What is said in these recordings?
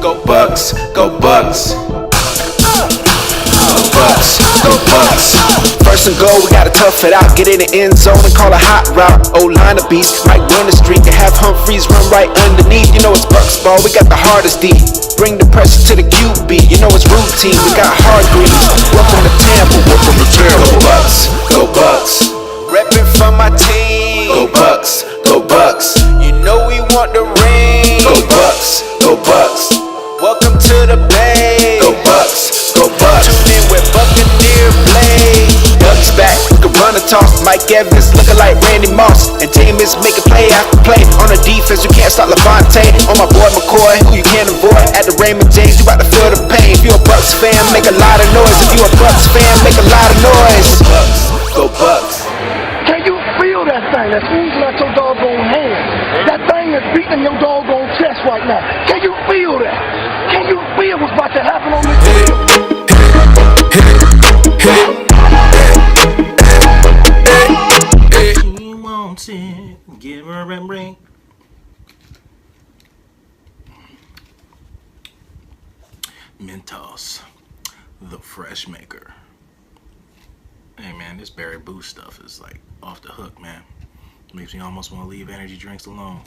Go Bucks, go Bucks. Go Bucks, go Bucks. First and goal, we gotta tough it out. Get in the end zone and call a hot route. O-line of beast, might win the streak and have Humphreys run right underneath. You know it's Bucks ball, we got the hardest D. Bring the pressure to the QB, you know it's routine. We got hard greens. Welcome to Tampa, welcome to Tampa. Go Bucks, go Bucks. Reppin' for my team. Go Bucks, go Bucks. You know we want the ring. Go Bucks, go Bucks. Welcome to the Bay. Go Bucks, go Bucks. Tune in with BUCnBLAKE. Bucks back, we can run a toss. Mike Evans looking like Randy Moss, and Jameis making play after play. On the defense, you can't stop Levante. On my boy McCoy, who you can't avoid. At the Raymond James, you about to feel the pain. If you a Bucks fan, make a lot of noise. If you a Bucks fan, make a lot of noise. Go Bucks, go Bucks. Can you feel that thing that's oozing out your doggone hand? That thing that's beating your doggone chest right now. Can you feel that? Can you feel what's about to happen on this field? He wants it, give her a ring. Mentos, the fresh maker. Hey man, this berry boost stuff is like off the hook, man. Makes me almost want to leave energy drinks alone.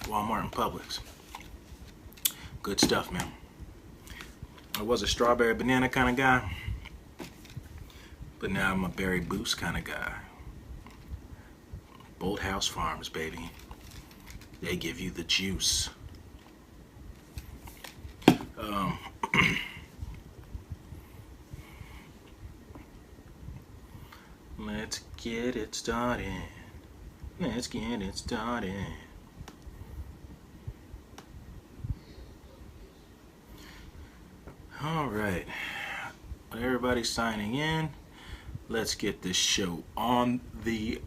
Walmart and Publix. Good stuff, man. I was a strawberry banana kind of guy, but now I'm a berry boost kind of guy. Bolt House Farms, baby. They give you the juice. Let's get it started. Let's get it started. All right. Everybody's signing in. Let's get this show on the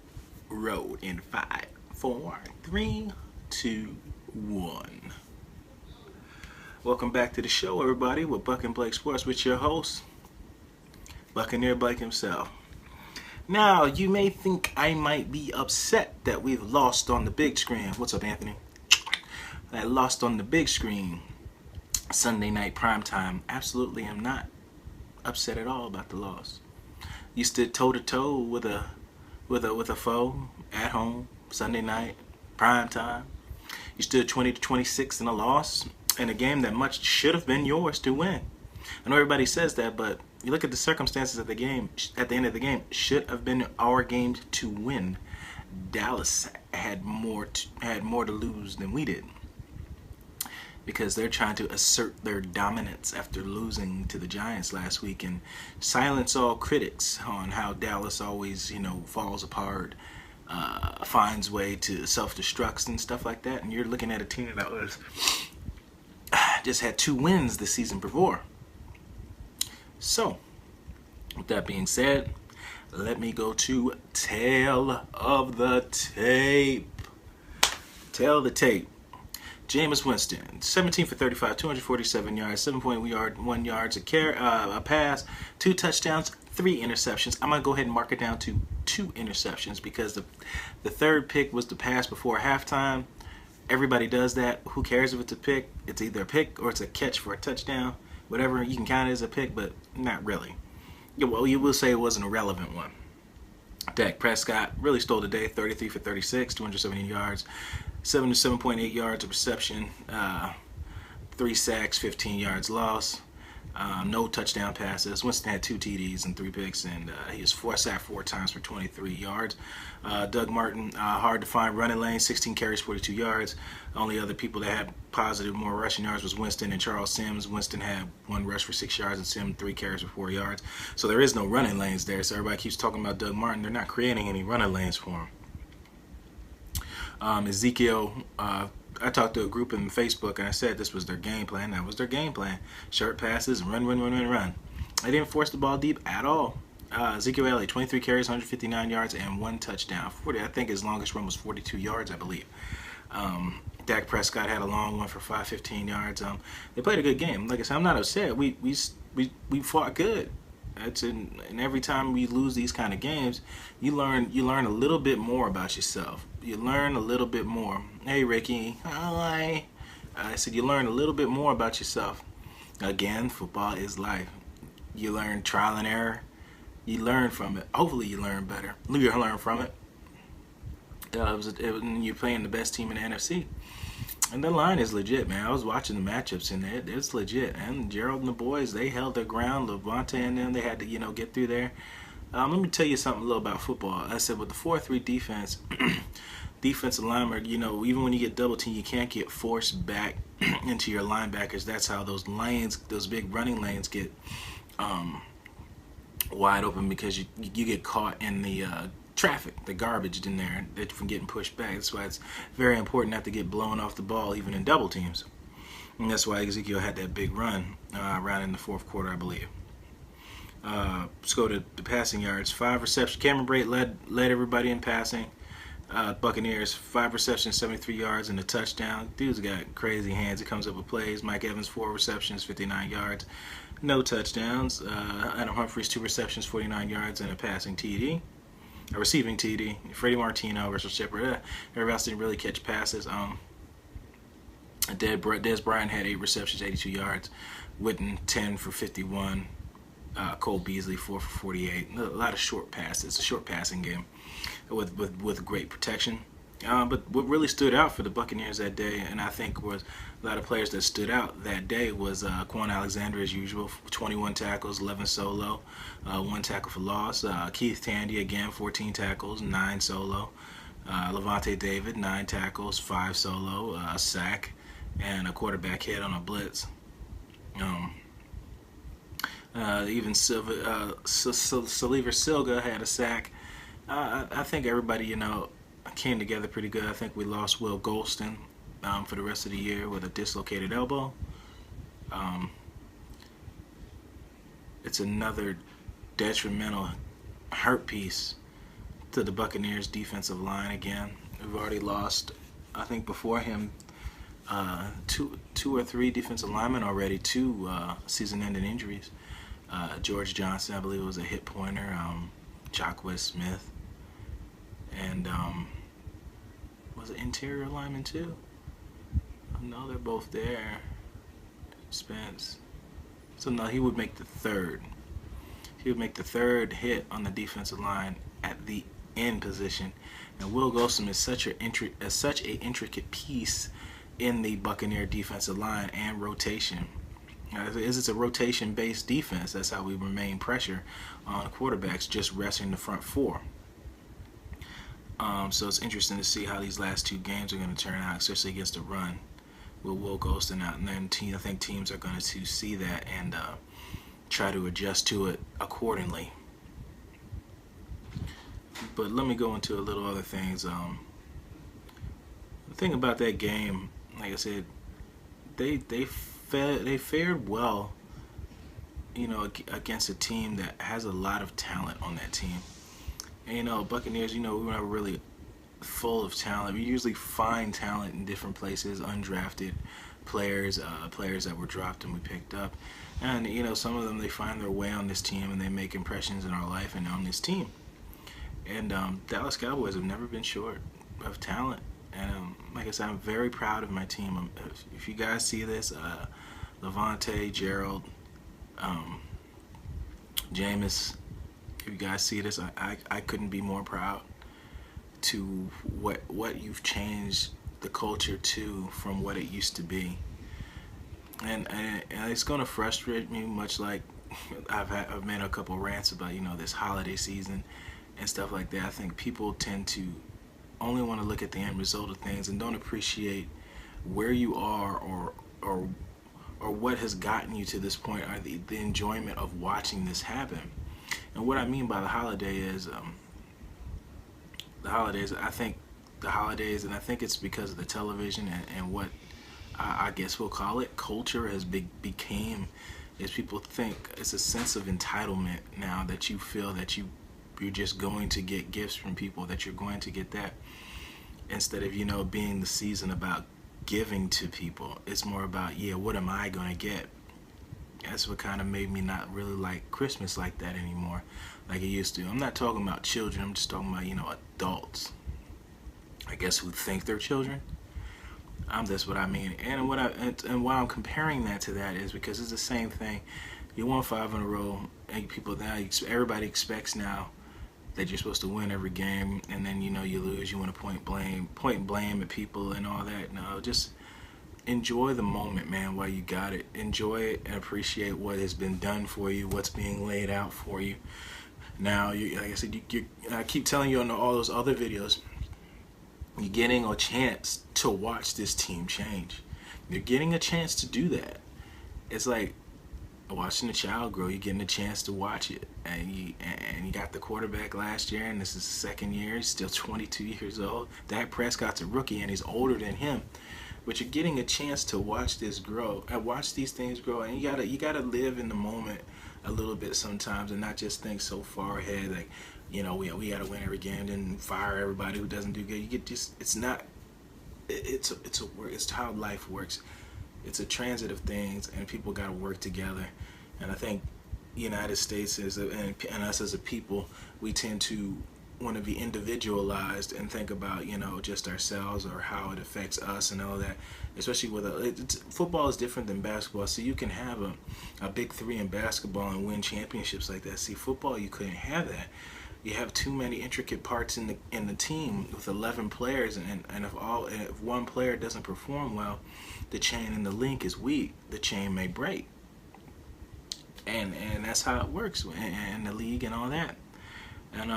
road in 5, 4, 3, 2, 1. Welcome back to the show, everybody, with Buck and Blake Sports with your host, Buccaneer Blake himself. Now, you may think I might be upset that we've lost on the big screen. What's up, Anthony? I lost on the big screen Sunday night primetime. Absolutely am not upset at all about the loss. You stood toe to toe with a foe at home Sunday night primetime. You stood 20-26 in a loss in a game that much should have been yours to win. I know everybody says that, but you look at the circumstances of the game. At the end of the game, should have been our game to win. Dallas had more to lose than we did, because they're trying to assert their dominance after losing to the Giants last week and silence all critics on how Dallas always, falls apart, finds way to self-destruct and stuff like that. And you're looking at a team that was just had 2 wins the season before. So, with that being said, let me go to tail of the tape. Tail of the tape. Jameis Winston, 17 for 35, 247 yards, 7.1 yards, a pass, 2 touchdowns, 3 interceptions. I'm going to go ahead and mark it down to 2 interceptions because the third pick was the pass before halftime. Everybody does that. Who cares if it's a pick? It's either a pick or it's a catch for a touchdown. Whatever, you can count it as a pick, but not really. Yeah, well, you will say it was an irrelevant one. Dak Prescott really stole the day, 33 for 36, 270 yards, 7.8 yards of reception, 3 sacks, 15 yards loss, no touchdown passes. Winston had 2 TDs and 3 picks, and he was sacked 4 times for 23 yards. Doug Martin, hard to find running lane, 16 carries, 42 yards. Only other people that had positive more rushing yards was Winston and Charles Sims. Winston had 1 rush for 6 yards and Sims 3 carries for 4 yards. So there is no running lanes there. So everybody keeps talking about Doug Martin. They're not creating any running lanes for him. Ezekiel, I talked to a group in Facebook and I said this was their game plan. That was their game plan. Short passes, run. They didn't force the ball deep at all. Ezekiel Elliott, 23 carries, 159 yards, and 1 touchdown. I think his longest run was 42 yards, I believe. Dak Prescott had a long one for 515 yards. They played a good game. Like I said, I'm not upset. We fought good. And every time we lose these kind of games, you learn a little bit more about yourself. you learn a little bit more. Hey, Ricky. Hi. I said you learn a little bit more about yourself. Again, football is life. You learn trial and error. You learn from it. Hopefully you learn better. You learn from it. You're playing the best team in the NFC. And the line is legit, man. I was watching the matchups, and it's legit. And Gerald and the boys, they held their ground. Levante and them, they had to, get through there. Let me tell you something a little about football. I said with the 4-3 defense, defensive lineman, even when you get double team, you can't get forced back into your linebackers. That's how those lanes, those big running lanes, get wide open, because you get caught in the traffic, the garbage in there, from getting pushed back. That's why it's very important not to get blown off the ball, even in double teams. And that's why Ezekiel had that big run around in the fourth quarter, I believe. Let's go to the passing yards. 5 receptions. Cameron Brate led everybody in passing. Buccaneers, 5 receptions, 73 yards, and a touchdown. Dude's got crazy hands. He comes up with plays. Mike Evans, 4 receptions, 59 yards. No touchdowns. Adam Humphries, 2 receptions, 49 yards, and a passing TD. A receiving TD. Freddie Martino versus Shepard. Everybody else didn't really catch passes. Dez Bryant had 8 receptions, 82 yards. Witten, 10 for 51. Cole Beasley, 4 for 48. A lot of short passes. It's a short passing game with great protection. But what really stood out for the Buccaneers that day, and I think was a lot of players that stood out that day, was Quan Alexander, as usual, 21 tackles, 11 solo, 1 tackle for loss. Keith Tandy, again, 14 tackles, 9 solo. Levante David, 9 tackles, 5 solo, a sack, and a quarterback hit on a blitz. Even Saliver Silga had a sack. I think everybody, came together pretty good. I think we lost Will Golston for the rest of the year with a dislocated elbow. It's another detrimental hurt piece to the Buccaneers defensive line again. We've already lost, I think before him, two or three defensive linemen already, 2 season-ending injuries. George Johnson, I believe it was a hit pointer. Jacquez Smith, and was it interior lineman too? No, they're both there. Spence. So no, he would make the third. He would make the third hit on the defensive line at the end position. And Will Golston is such an intricate piece in the Buccaneer defensive line and rotation. It's a rotation-based defense. That's how we remain pressure on quarterbacks, just resting the front 4. So it's interesting to see how these last 2 games are going to turn out, especially against the run with Will Golston out. And then I think teams are going to see that and try to adjust to it accordingly. But let me go into a little other things. The thing about that game, like I said, they fared well, against a team that has a lot of talent on that team. And Buccaneers, we were never really full of talent. We usually find talent in different places, undrafted players, players that were dropped and we picked up. And some of them, they find their way on this team and they make impressions in our life and on this team. And Dallas Cowboys have never been short of talent. And like I said, I'm very proud of my team. If you guys see this, Levante, Gerald, Jameis, if you guys see this, I couldn't be more proud to what you've changed the culture to from what it used to be. And it's going to frustrate me, much like I've made a couple rants about this holiday season and stuff like that. I think people tend to only want to look at the end result of things and don't appreciate where you are or what has gotten you to this point, or the enjoyment of watching this happen. And what I mean by the holiday is I think it's because of the television and what I guess we'll call it culture has became, is people think it's a sense of entitlement now, that you feel that you're just going to get gifts from people, that you're going to get that, instead of being the season about giving to people. It's more about, what am I going to get? That's what kind of made me not really like Christmas like that anymore, like it used to. I'm not talking about children, I'm just talking about adults. I guess, who think they're children. That's what I mean. And why I'm comparing that to that is because it's the same thing. You won 5 in a row, and everybody expects now that you're supposed to win every game, and then you lose. You want to point blame at people and all that. No, just enjoy the moment, man, while you got it. Enjoy it and appreciate what has been done for you, what's being laid out for you. Now, like I said, I keep telling you on all those other videos, you're getting a chance to watch this team change. You're getting a chance to do that. It's like watching a child grow. You're getting a chance to watch it. And you got the quarterback last year, and this is his second year. He's still 22 years old. Dak Prescott's a rookie, and he's older than him. But you're getting a chance to watch this grow and watch these things grow. And you gotta live in the moment a little bit sometimes, and not just think so far ahead. Like, we gotta win every game, then fire everybody who doesn't do good. You get it's how life works. It's a transit of things, and people gotta work together. And I think United States and us as a people, we tend to want to be individualized and think about just ourselves or how it affects us and all that. Especially with football is different than basketball. So you can have a big three in basketball and win championships like that. See, football, you couldn't have that. You have too many intricate parts in the team with 11 players, and if one player doesn't perform well, the chain and the link is weak. The chain may break, and that's how it works in the league and all that. And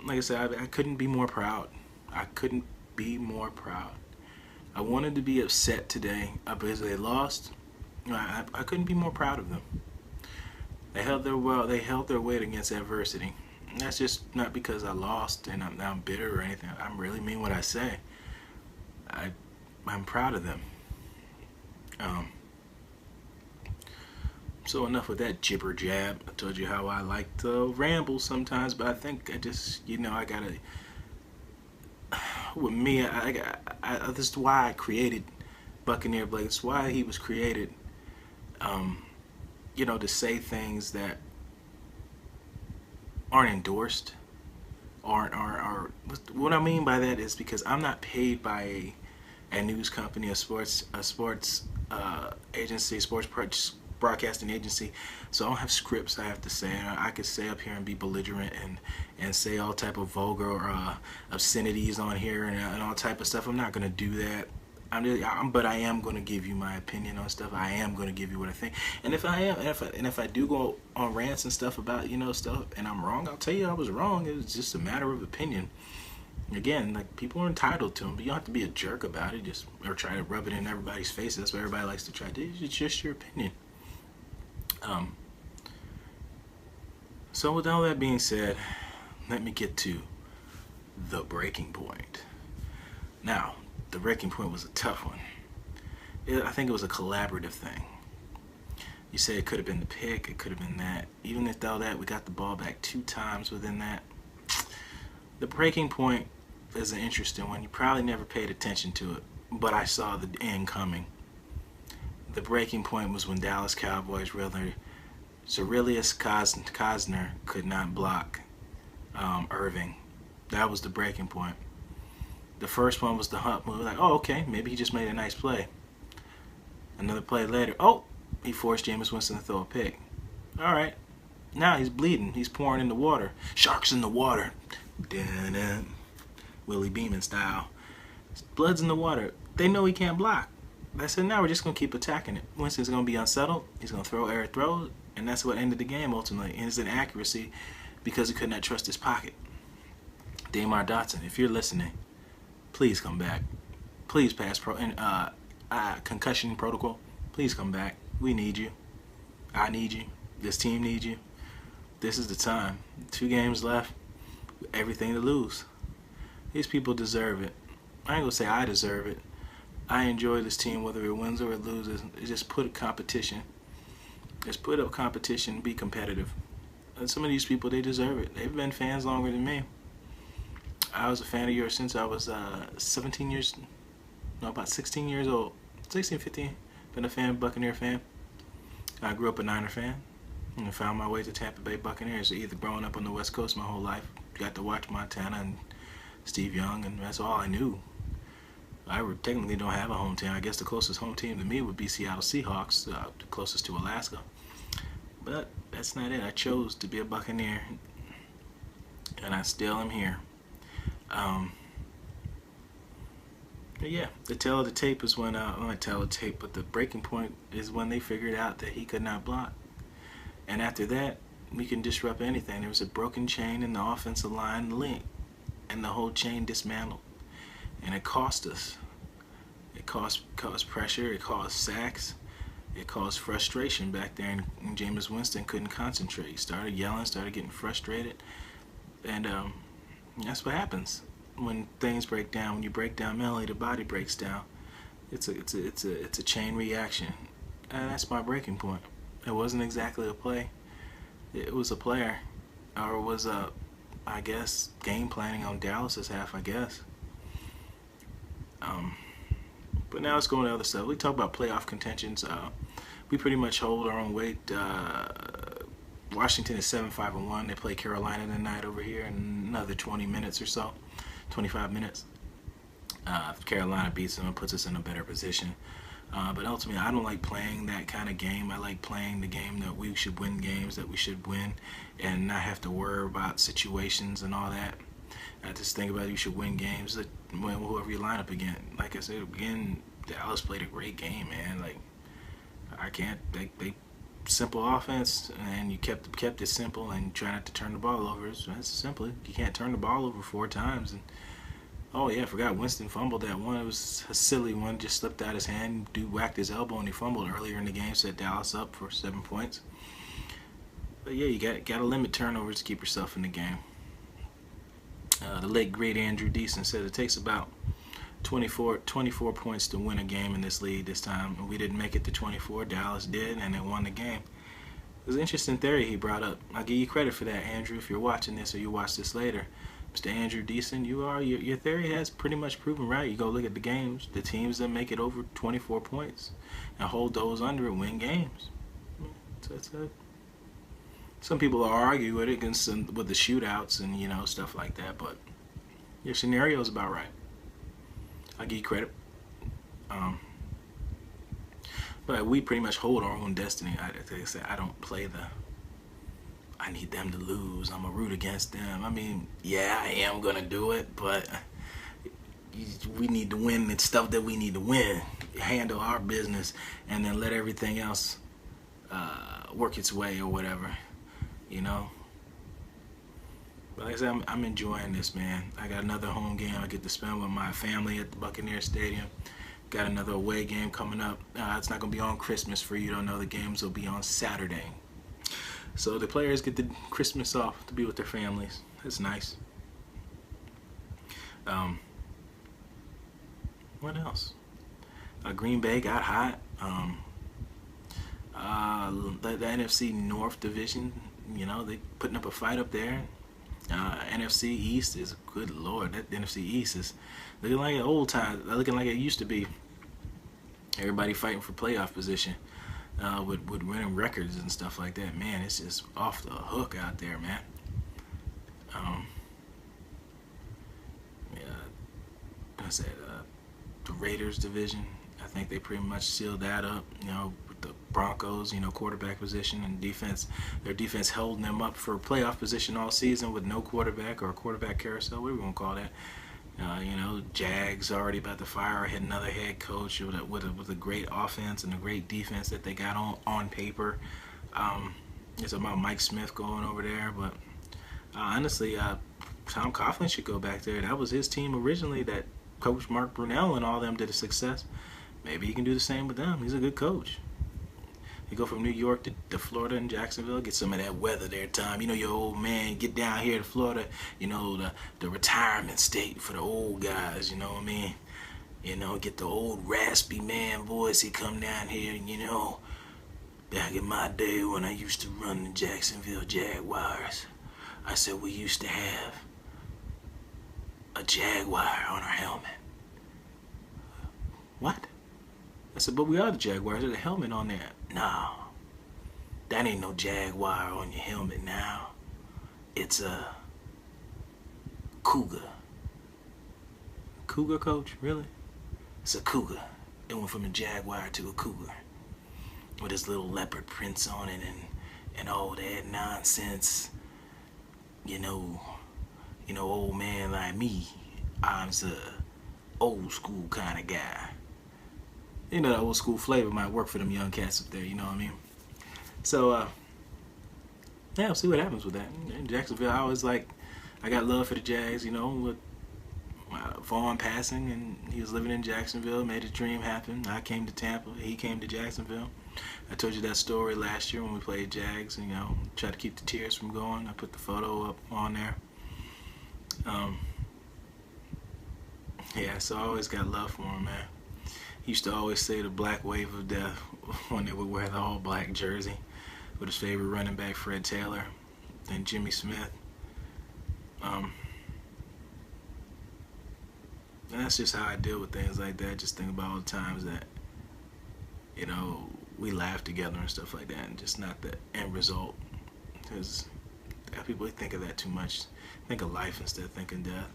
like I said, I couldn't be more proud. I couldn't be more proud. I wanted to be upset today because they lost. I couldn't be more proud of them. They held their weight against adversity. And that's just not because I lost and I'm bitter or anything. I really mean what I say. I'm proud of them. So enough with that jibber jab. I told you how I like to ramble sometimes, but I think I just, I gotta. With me, this is why I created Buccaneer Blake. It's why he was created. To say things that aren't endorsed, aren't. What I mean by that is because I'm not paid by a news company, a sports agency, broadcasting agency, so I don't have scripts I have to say. I could say up here and be belligerent and say all type of vulgar or obscenities on here and all type of stuff. I'm not gonna do that. But I am gonna give you my opinion on stuff. I am gonna give you what I think. And if I do go on rants and stuff about stuff and I'm wrong, I'll tell you I was wrong. It was just a matter of opinion. Again, like, people are entitled to them, but you don't have to be a jerk about it, or try to rub it in everybody's face. That's what everybody likes to try to do. It's just your opinion. So with all that being said, let me get to the breaking point. Now, the breaking point was a tough one. I think it was a collaborative thing. You say it could have been the pick, it could have been that. Even if all that, we got the ball back 2 times within that. The breaking point is an interesting one. You probably never paid attention to it, but I saw the end coming. The breaking point was when Dallas Cowboys really, Cerilius Cosner could not block Irving. That was the breaking point. The first one was the hump move. Like, oh, okay, maybe he just made a nice play. Another play later, oh, he forced Jameis Winston to throw a pick. All right, now he's bleeding. He's pouring in the water. Sharks in the water. Dun-dun. Willie Beeman style. Blood's in the water. They know he can't block. I said, now we're just going to keep attacking it. Winston's going to be unsettled. He's going to throw error throws, and that's what ended the game ultimately. And it's an accuracy because he could not trust his pocket. Damar Dotson, if you're listening, please come back. Please pass concussion protocol. Please come back. We need you. I need you. This team needs you. This is the time. 2 games left. Everything to lose. These people deserve it. I ain't gonna say I deserve it. I enjoy this team whether it wins or it loses. Just put a competition. Just put up competition. Be competitive. And some of these people, they deserve it. They've been fans longer than me. I was a fan of yours since I was about 16 years old. 16, 15. Been a Buccaneer fan. I grew up a Niner fan. And found my way to Tampa Bay Buccaneers. Either growing up on the West Coast my whole life, got to watch Montana and Steve Young, and that's all I knew. technically don't have a home team. I guess the closest home team to me would be Seattle Seahawks, the closest to Alaska. But that's not it. I chose to be a Buccaneer, and I still am here. But yeah, the tail of the tape is when, not tail of the tape, but the breaking point is when they figured out that he could not block. And after that, we can disrupt anything. There was a broken chain in the offensive line link, and the whole chain dismantled. And it cost us. It caused pressure, it caused sacks, it caused frustration back there, and Jameis Winston couldn't concentrate. He started yelling, started getting frustrated, and that's what happens when things break down. When you break down mentally, the body breaks down. It's a chain reaction, and that's my breaking point. It wasn't exactly a play. It was a player, or it was I guess, game planning on Dallas's half, I guess. But now let's go into other stuff. We talk about playoff contentions. We pretty much hold our own weight. Washington is 7-5-1. They play Carolina tonight over here in another 20 minutes or so, 25 minutes. If Carolina beats them, it puts us in a better position. But ultimately, I don't like playing that kind of game. I like playing the game that we should win games that we should win and not have to worry about situations and all that. I just think about it, you should win games that whoever you line up again. Like I said, again, Dallas played a great game, man. Like, I can't, they simple offense, and you kept it simple and try not to turn the ball over. That's simple. You can't turn the ball over 4 times. And oh yeah, I forgot Winston fumbled that one. It was a silly one, just slipped out his hand. Dude whacked his elbow and he fumbled earlier in the game, set Dallas up for 7 points. But yeah, you got to limit turnovers to keep yourself in the game. The late great Andrew Deason said it takes about 24 points to win a game in this league this time. And we didn't make it to 24. Dallas did, and they won the game. It was an interesting theory he brought up. I'll give you credit for that, Andrew, if you're watching this or you watch this later. Mr. Andrew Deason, your theory has pretty much proven right. You go look at the games, the teams that make it over 24 points and hold those under and win games. That's it. Some people argue with it with the shootouts and stuff like that, but your scenario is about right. I'll give you credit. But we pretty much hold our own destiny. Like I said, I don't play I need them to lose. I'm going to root against them. I mean, yeah, I am going to do it, but we need to win the stuff that we need to win. Handle our business and then let everything else work its way or whatever. But like I said, I'm enjoying this, man. I got another home game I get to spend with my family at the Buccaneer Stadium. Got another away game coming up. It's not going to be on Christmas for you. Don't know. The games will be on Saturday. So the players get the Christmas off to be with their families. That's nice. What else? Green Bay got hot. The NFC North division, they putting up a fight up there. NFC East is, good Lord, that NFC East is looking like an old time, looking like it used to be. Everybody fighting for playoff position, with winning records and stuff like that. Man, it's just off the hook out there, man. I said the Raiders division. I think they pretty much sealed that up. With the Broncos, quarterback position and defense. Their defense holding them up for playoff position all season with no quarterback or a quarterback carousel. What are we gonna call that? Jags already about to fire another head coach with a great offense and a great defense that they got on paper. It's about Mike Smith going over there, but honestly, Tom Coughlin should go back there. That was his team originally that Coach Mark Brunell and all them did a success. Maybe he can do the same with them. He's a good coach. You go from New York to Florida and Jacksonville, get some of that weather there, Tom. Your old man, get down here to Florida, the retirement state for the old guys, you know what I mean? Get the old raspy man voice. He come down here, back in my day when I used to run the Jacksonville Jaguars, I said we used to have a Jaguar on our helmet. What? I said, but we are the Jaguars. There's a helmet on there. No, that ain't no Jaguar on your helmet now. It's a Cougar. Cougar, coach? Really? It's a cougar. It went from a Jaguar to a cougar with his little leopard prints on it and all that nonsense. You know, old man like me, I'm the old school kind of guy. You know, that old school flavor might work for them young cats up there, you know what I mean? So, yeah, we'll see what happens with that. In Jacksonville, I got love for the Jags, you know, with Vaughn passing, and he was living in Jacksonville, made his dream happen. I came to Tampa, he came to Jacksonville. I told you that story last year when we played Jags, and, you know, tried to keep the tears from going. I put the photo up on there. Yeah, so I always got love for him, man. He used to always say the black wave of death when they would wear the all-black jersey with his favorite running back, Fred Taylor, and Jimmy Smith. And that's just how I deal with things like that. Just think about all the times that, you know, we laugh together and stuff like that, and just not the end result. Because people think of that too much. Think of life instead of thinking death.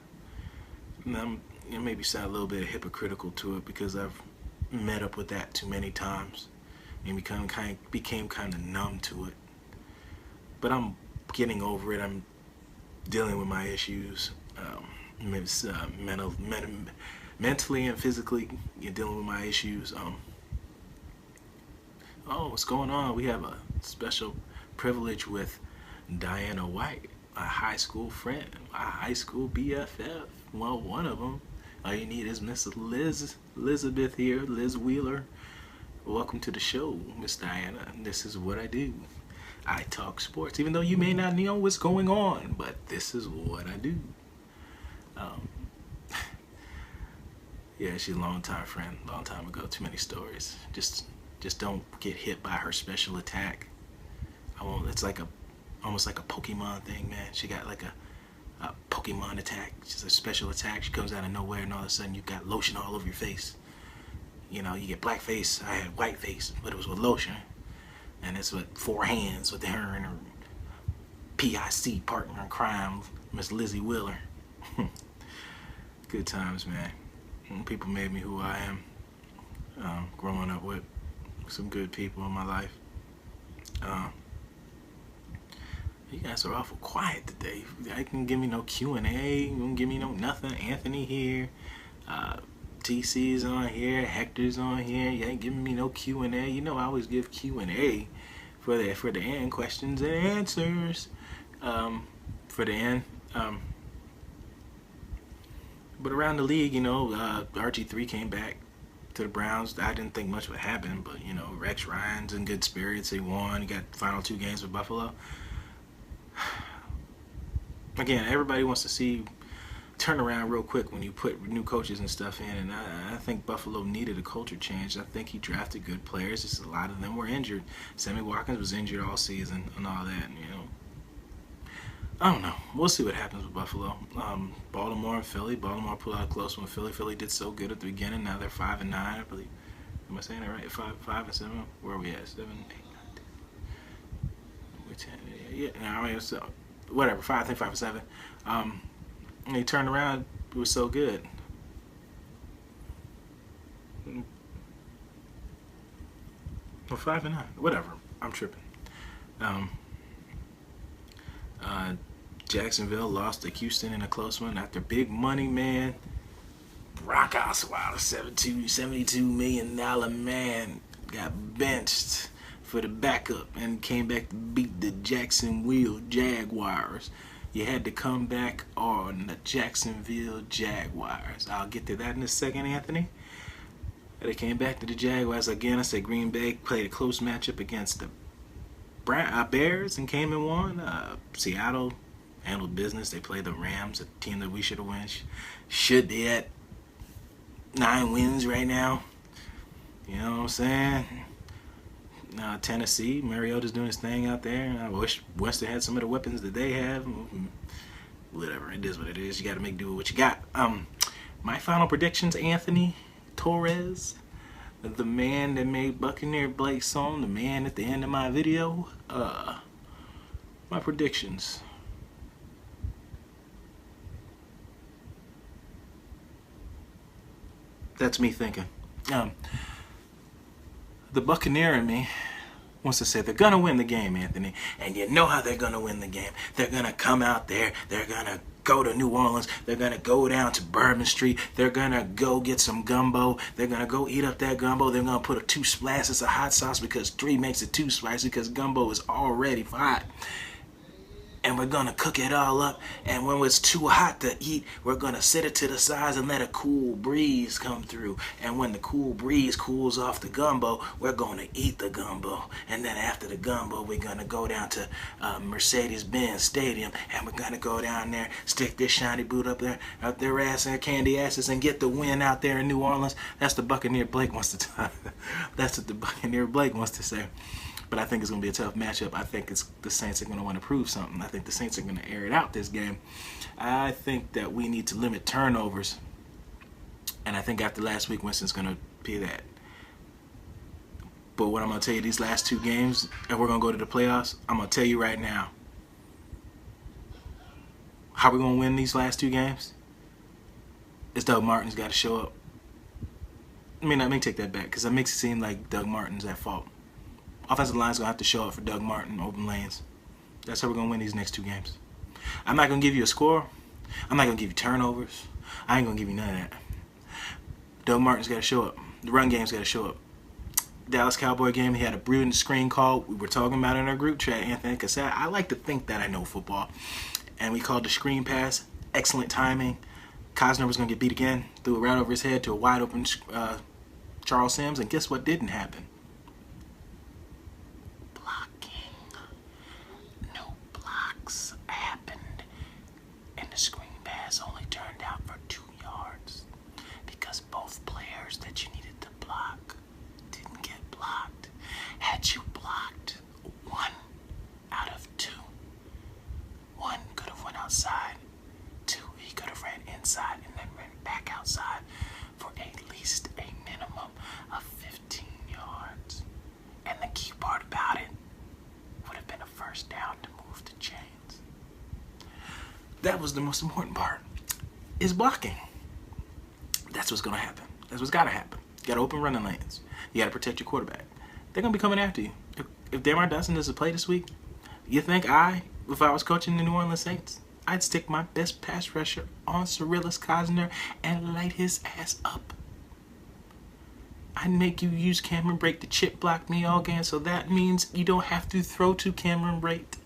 And it maybe sound a little bit hypocritical to it because I've met up with that too many times and became kind of numb to it. But I'm getting over it. I'm dealing with my issues. Maybe mentally and physically, you're dealing with my issues. Oh, what's going on? We have a special privilege with Diana White, a high school friend, a high school BFF. Well, one of them. All you need is Miss Elizabeth here, Liz Wheeler. Welcome to the show, Miss Diana. This is what I do. I talk sports, even though you may not know what's going on, but this is what I do. Yeah, she's a long-time friend, long time ago. Too many stories. Just don't get hit by her special attack. It's like almost like a Pokemon thing, man. She got like a Pokemon attack. She's a special attack. She comes out of nowhere, and all of a sudden you got lotion all over your face. You know, you get black face. I had white face, but it was with lotion. And it's with 4 hands with her and her PIC partner in crime, Miss Lizzie Wheeler. Good times, man. People made me who I am. Growing up with some good people in my life. You guys are awful quiet today. I can give me no Q&A. You don't give me no nothing. Anthony here. TC's on here. Hector's on here. You ain't giving me no Q&A. You know I always give Q&A for the end. Questions and answers. For the end. But around the league, you know, RG3 came back to the Browns. I didn't think much would happen, but, you know, Rex Ryan's in good spirits. He won. He got the final 2 games with Buffalo. Again, everybody wants to see turn around real quick when you put new coaches and stuff in, and I think Buffalo needed a culture change. I think he drafted good players. Just a lot of them were injured. Sammy Watkins was injured all season and all that, you know. I don't know. We'll see what happens with Buffalo. Baltimore and Philly. Baltimore pulled out a close one. Philly did so good at the beginning. Now they're 5-9, I believe. Am I saying that right? 5-7. Where are we at? 7, 8, 9, 10. We're 10. Yeah. I mean, so whatever. 5-7. And they turned around. It was so good. Well, 5-9. Whatever. I'm tripping. Jacksonville lost to Houston in a close one after big money man Brock Osweiler, $72 million man, got benched for the backup and came back to beat the Jacksonville Jaguars. You had to come back on the Jacksonville Jaguars. I'll get to that in a second, Anthony. They came back to the Jaguars again. I said Green Bay played a close matchup against the Bears and came and won. Seattle handled business. They played the Rams, a team that we should have won. Should be at 9 wins right now. You know what I'm saying? Tennessee, Mariota's doing his thing out there. I wish Western had some of the weapons that they have. Whatever, it is what it is. You got to make do with what you got. My final predictions, Anthony Torres, the man that made BUCnBLAKE song, the man at the end of my video. My predictions. That's me thinking. The Buccaneer in me wants to say they're going to win the game, Anthony. And you know how they're going to win the game. They're going to come out there. They're going to go to New Orleans. They're going to go down to Bourbon Street. They're going to go get some gumbo. They're going to go eat up that gumbo. They're going to put 2 splashes of hot sauce because 3 makes it 2 splashes because gumbo is already hot. And we're going to cook it all up. And when it's too hot to eat, we're going to set it to the sides and let a cool breeze come through. And when the cool breeze cools off the gumbo, we're going to eat the gumbo. And then after the gumbo, we're going to go down to Mercedes-Benz Stadium. And we're going to go down there, stick this shiny boot up their ass and candy asses and get the win out there in New Orleans. That's the Buccaneer Blake wants to talk. That's what the Buccaneer Blake wants to say. But I think it's going to be a tough matchup. I think the Saints are going to want to prove something. I think the Saints are going to air it out this game. I think that we need to limit turnovers. And I think after last week, Winston's going to be that. But what I'm going to tell you, these last 2 games, and we're going to go to the playoffs, I'm going to tell you right now. How we're going to win these last 2 games is Doug Martin's got to show up. I mean, let me take that back because it makes it seem like Doug Martin's at fault. Offensive line's going to have to show up for Doug Martin, open lanes. That's how we're going to win these next 2 games. I'm not going to give you a score. I'm not going to give you turnovers. I ain't going to give you none of that. Doug Martin's got to show up. The run game's got to show up. Dallas Cowboy game, he had a brilliant screen call. We were talking about it in our group chat, Anthony, because I like to think that I know football. And we called the screen pass. Excellent timing. Cosner was going to get beat again. Threw it right over his head to a wide open Charles Sims. And guess what didn't happen? Happened, and the screen pass only turned out for 2 yards because both players that you needed to block didn't get blocked. Had you blocked 1 out of 2, 1 could have went outside, 2 he could have ran inside and then ran back outside for at least a minimum of 15 yards. And the key part about it would have been a first down to move the chains. That was the most important part, is blocking. That's what's going to happen. That's what's got to happen. You got to open running lanes. You got to protect your quarterback. They're going to be coming after you. If Damar Dotson doesn't play this week, you think if I was coaching the New Orleans Saints, I'd stick my best pass rusher on Cyrilus Cosner and light his ass up. I'd make you use Cameron Brate to chip block me all game, so that means you don't have to throw to Cameron Brate.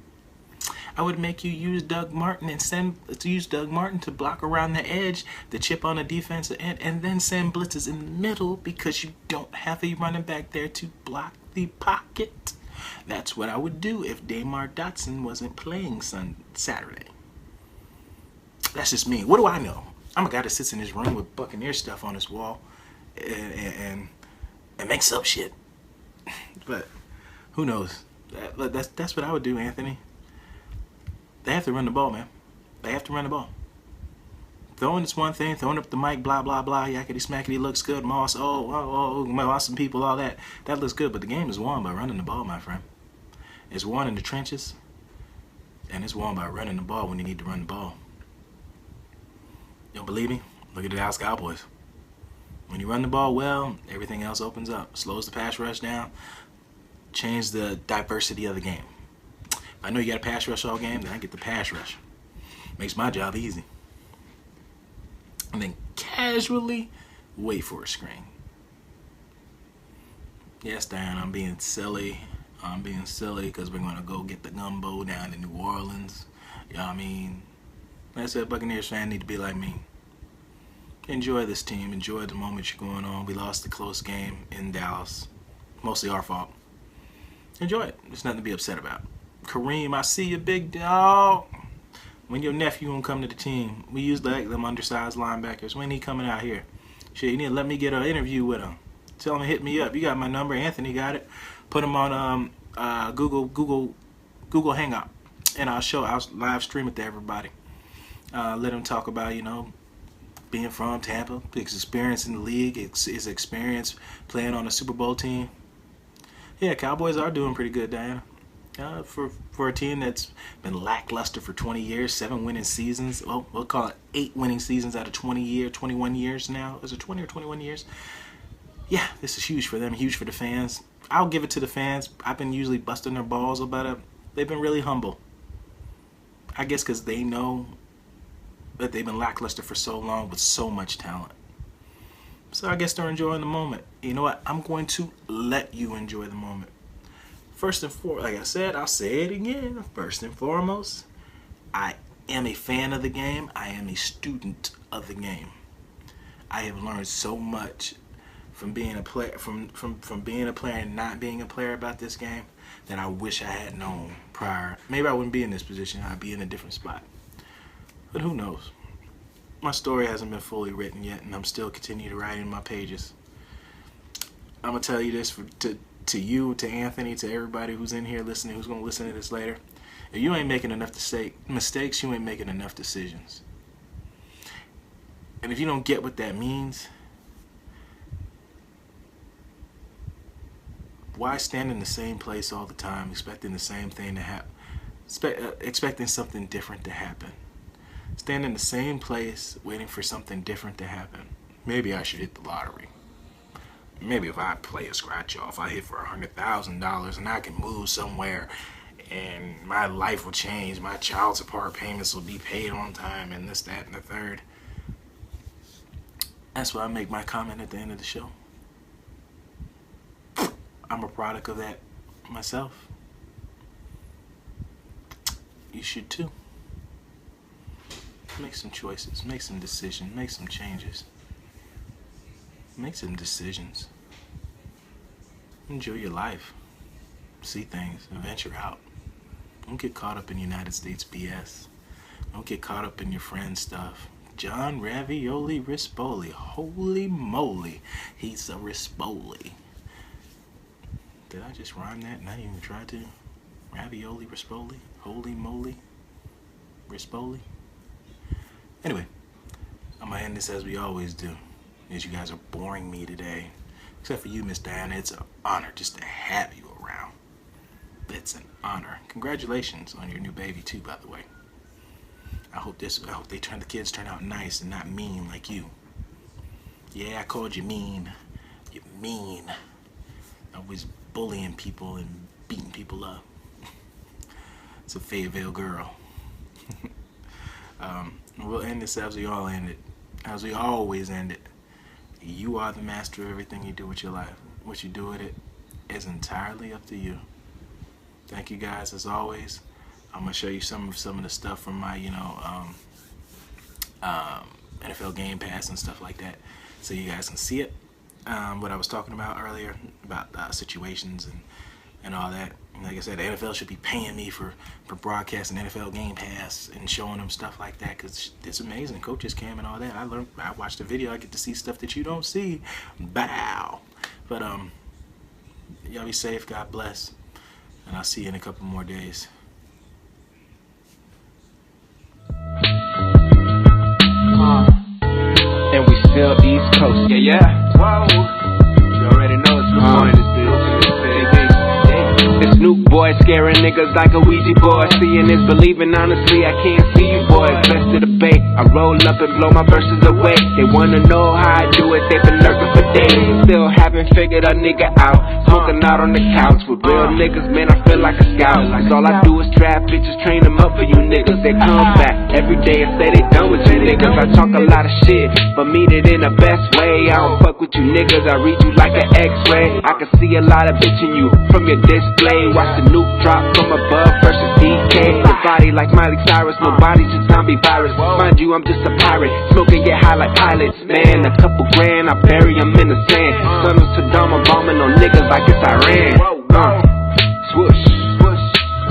I would make you use Doug Martin and use Doug Martin to block around the edge, the chip on the defensive end, and then send blitzes in the middle because you don't have a running back there to block the pocket. That's what I would do if Damar Dotson wasn't playing Saturday. That's just me. What do I know? I'm a guy that sits in his room with Buccaneer stuff on his wall and makes up shit. But who knows? That's what I would do, Anthony. They have to run the ball, man. They have to run the ball. Throwing is one thing. Throwing up the mic, blah, blah, blah, yakety smackety looks good. Moss, awesome people, all that. That looks good, but the game is won by running the ball, my friend. It's won in the trenches, and it's won by running the ball when you need to run the ball. You don't believe me? Look at the Dallas Cowboys. When you run the ball well, everything else opens up. Slows the pass rush down. Change the diversity of the game. If I know you got a pass rush all game, then I get the pass rush. Makes my job easy. And then casually wait for a screen. Yes, Dan, I'm being silly. I'm being silly because we're going to go get the gumbo down in New Orleans. You know what I mean? Like I said, Buccaneers fan need to be like me. Enjoy this team. Enjoy the moment you're going on. We lost the close game in Dallas. Mostly our fault. Enjoy it. There's nothing to be upset about. Kareem, I see you, big dog. When your nephew won't come to the team, we use them undersized linebackers. When he coming out here? Shit, you need to let me get an interview with him. Tell him to hit me up. You got my number. Anthony got it. Put him on Google Hangout, and I'll live stream it to everybody. Let him talk about, being from Tampa, his experience in the league, his experience playing on a Super Bowl team. Yeah, Cowboys are doing pretty good, Diana. For a team that's been lackluster for 20 years, 7 winning seasons. Well, we'll call it 8 winning seasons out of 21 years now. Is it 20 or 21 years? Yeah, this is huge for them, huge for the fans. I'll give it to the fans. I've been usually busting their balls about it. They've been really humble. I guess because they know that they've been lackluster for so long with so much talent. So I guess they're enjoying the moment. You know what? I'm going to let you enjoy the moment. First and foremost, like I said, I'll say it again. First and foremost, I am a fan of the game. I am a student of the game. I have learned so much from being a player, from being a player and not being a player about this game that I wish I had known prior. Maybe I wouldn't be in this position. I'd be in a different spot. But who knows? My story hasn't been fully written yet, and I'm still continuing to write in my pages. I'm gonna tell you this to you, to Anthony, to everybody who's in here listening, who's gonna listen to this later. If you ain't making enough mistakes, you ain't making enough decisions. And if you don't get what that means, why stand in the same place all the time, expecting the same thing to happen, expecting something different to happen? Stand in the same place, waiting for something different to happen. Maybe I should hit the lottery. Maybe if I play a scratch off, I hit for $100,000 and I can move somewhere and my life will change. My child support payments will be paid on time and this, that, and the third. That's why I make my comment at the end of the show. I'm a product of that myself. You should too. Make some choices, make some decisions, make some changes. Make some decisions. Enjoy your life. See things, venture out. Don't get caught up in United States BS. Don't get caught up in your friend's stuff. John Ravioli Rispoli. Holy moly, he's a Rispoli. Did I just rhyme that and I didn't even try to? Ravioli Rispoli. Holy moly, Rispoli. Anyway, I'm gonna end this as we always do. As you guys are boring me today. Except for you, Miss Diana. It's an honor just to have you around. It's an honor. Congratulations on your new baby too, by the way. I hope the kids turn out nice and not mean like you. Yeah, I called you mean. You're mean. Always bullying people and beating people up. It's a Fayetteville girl. We'll end this as we all end it. As we always end it. You are the master of everything you do with your life. What you do with it is entirely up to you. Thank you guys as always. I'm gonna show you some of the stuff from my NFL Game Pass and stuff like that, so you guys can see it. What I was talking about earlier about situations and all that. Like I said, the NFL should be paying me for broadcasting NFL Game Pass and showing them stuff like that, because it's amazing. Coaches Cam and all that. I watched the video. I get to see stuff that you don't see. Bow. But y'all be safe. God bless. And I'll see you in a couple more days. And we still East Coast. Yeah. Whoa. You already know it's good morning. This Snoop boy scaring niggas like a Ouija board. Seeing is believing, honestly, I can't see you boys. Best of the bay, I roll up and blow my verses away. They wanna know how I do it, they've been lurking for days. Still haven't figured a nigga out. Smoking out on the couch with real niggas, man, I feel like a scout. Cause all I do is trap bitches, train them up for you niggas. They come back every day and say they done with you niggas. I talk a lot of shit, but mean it in the best way. I don't fuck with you niggas, I read you like an x-ray. I can see a lot of bitch in you from your display. Watch the nuke drop from above versus DK. Your body like Miley Cyrus, nobody's just zombie virus. Mind you, I'm just a pirate, smoking get high like pilots. Man, a couple grand, I bury them in the sand. Son of Saddam, I'm bombing on niggas like it's Iran. Swoosh,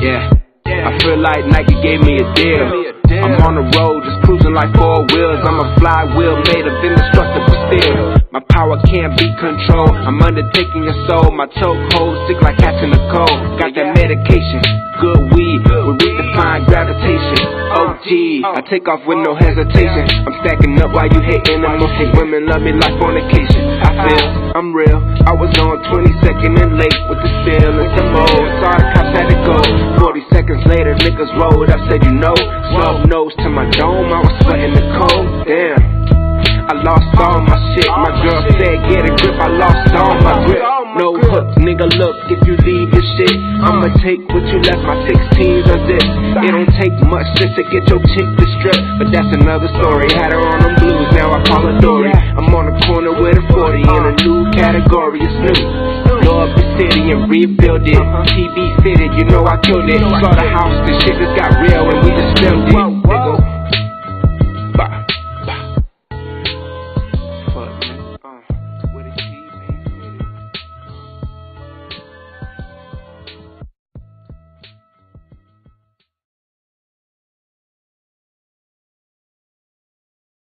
yeah. I feel like Nike gave me a deal. I'm on the road, just cruising like 4 wheels. I'm a flywheel made of indestructible steel. My power can't be controlled. I'm undertaking your soul. My chokehold sick like catching a cold. Got that medication, good weed will redefine gravitation. OG, I take off with no hesitation. I'm stacking up while you hating. And most of women love me like fornication. I feel I'm real. I was on 22nd and late with the steel and some old. Saw the cops at let it go. 40 seconds later, niggas rolled up, said you know. Snub nose to my dome, I was sweating the cold. Damn, I lost all my shit. My girl said get a grip, I lost all my grip. No hooks, nigga, look, if you leave your shit, I'ma take what you left, my 16s or this. It don't take much just to get your chick to strip, but that's another story. Had her on them blues, now I call her Dory. I'm on the corner with a 40 in a new category, it's new. Blow up the city and rebuild it. TV fitted, you know I killed it. Slaughterhouse, the shit just got